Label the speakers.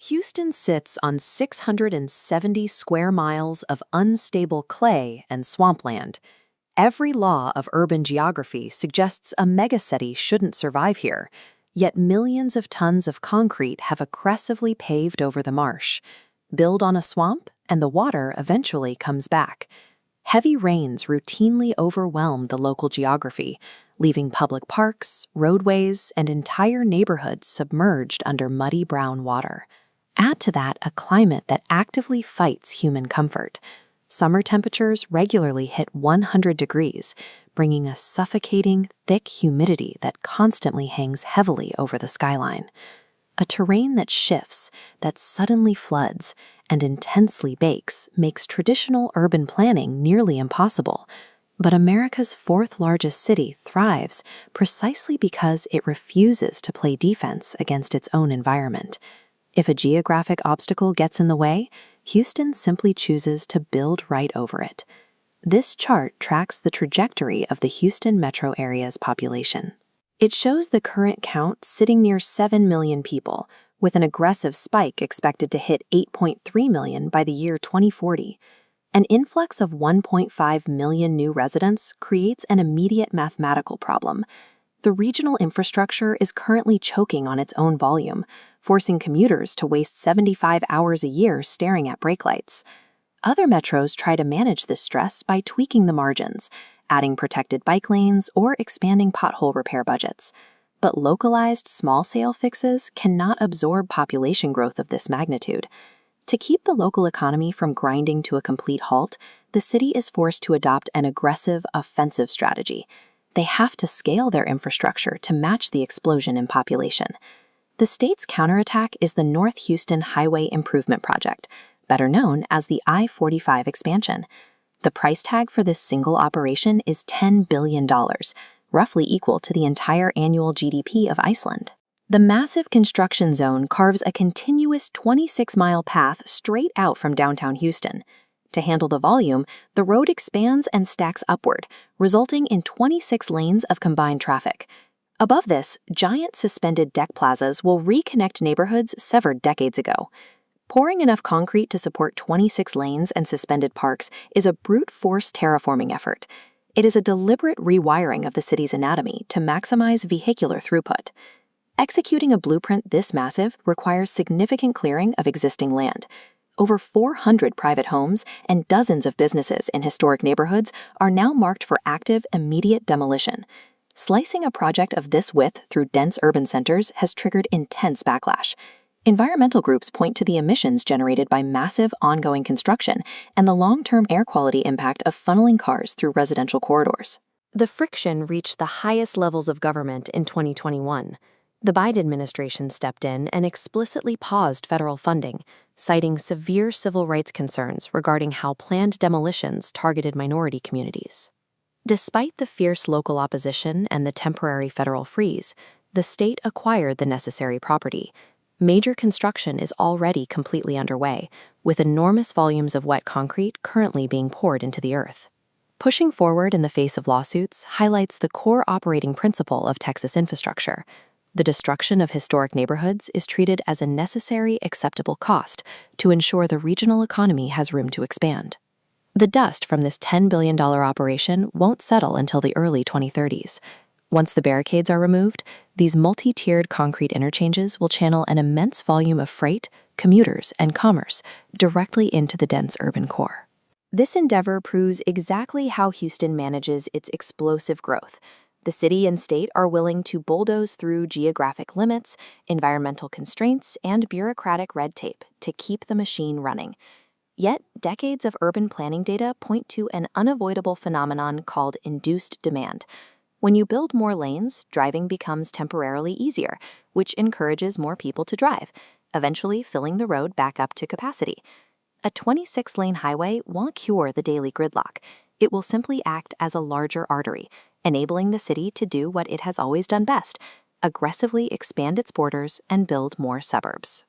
Speaker 1: Houston sits on 670 square miles of unstable clay and swampland. Every law of urban geography suggests a megacity shouldn't survive here, yet millions of tons of concrete have aggressively paved over the marsh. Build on a swamp, and the water eventually comes back. Heavy rains routinely overwhelm the local geography, leaving public parks, roadways, and entire neighborhoods submerged under muddy brown water. Add to that a climate that actively fights human comfort. Summer temperatures regularly hit 100 degrees, bringing a suffocating, thick humidity that constantly hangs heavily over the skyline. A terrain that shifts, that suddenly floods, and intensely bakes makes traditional urban planning nearly impossible. But America's fourth largest city thrives precisely because it refuses to play defense against its own environment. If a geographic obstacle gets in the way, Houston simply chooses to build right over it. This chart tracks the trajectory of the Houston metro area's population. It shows the current count sitting near 7 million people, with an aggressive spike expected to hit 8.3 million by the year 2040. An influx of 1.5 million new residents creates an immediate mathematical problem. The regional infrastructure is currently choking on its own volume, forcing commuters to waste 75 hours a year staring at brake lights. Other metros try to manage this stress by tweaking the margins, adding protected bike lanes, or expanding pothole repair budgets. But localized small-scale fixes cannot absorb population growth of this magnitude. To keep the local economy from grinding to a complete halt, the city is forced to adopt an aggressive, offensive strategy. They have to scale their infrastructure to match the explosion in population. The state's counterattack is the North Houston Highway Improvement Project, better known as the I-45 expansion. The price tag for this single operation is $10 billion, roughly equal to the entire annual GDP of Iceland. The massive construction zone carves a continuous 26-mile path straight out from downtown Houston. To handle the volume, the road expands and stacks upward, resulting in 26 lanes of combined traffic. Above this, giant suspended deck plazas will reconnect neighborhoods severed decades ago. Pouring enough concrete to support 26 lanes and suspended parks is a brute force terraforming effort. It is a deliberate rewiring of the city's anatomy to maximize vehicular throughput. Executing a blueprint this massive requires significant clearing of existing land. Over 400 private homes and dozens of businesses in historic neighborhoods are now marked for active, immediate demolition. Slicing a project of this width through dense urban centers has triggered intense backlash. Environmental groups point to the emissions generated by massive, ongoing construction and the long-term air quality impact of funneling cars through residential corridors. The friction reached the highest levels of government in 2021. The Biden administration stepped in and explicitly paused federal funding, citing severe civil rights concerns regarding how planned demolitions targeted minority communities. Despite the fierce local opposition and the temporary federal freeze, the state acquired the necessary property. Major construction is already completely underway, with enormous volumes of wet concrete currently being poured into the earth. Pushing forward in the face of lawsuits highlights the core operating principle of Texas infrastructure. The destruction of historic neighborhoods is treated as a necessary, acceptable cost to ensure the regional economy has room to expand. The dust from this $10 billion operation won't settle until the early 2030s. Once the barricades are removed, these multi-tiered concrete interchanges will channel an immense volume of freight, commuters, and commerce directly into the dense urban core. This endeavor proves exactly how Houston manages its explosive growth. The city and state are willing to bulldoze through geographic limits, environmental constraints, and bureaucratic red tape to keep the machine running. Yet, decades of urban planning data point to an unavoidable phenomenon called induced demand. When you build more lanes, driving becomes temporarily easier, which encourages more people to drive, eventually filling the road back up to capacity. A 26-lane highway won't cure the daily gridlock. It will simply act as a larger artery, enabling the city to do what it has always done best: aggressively expand its borders and build more suburbs.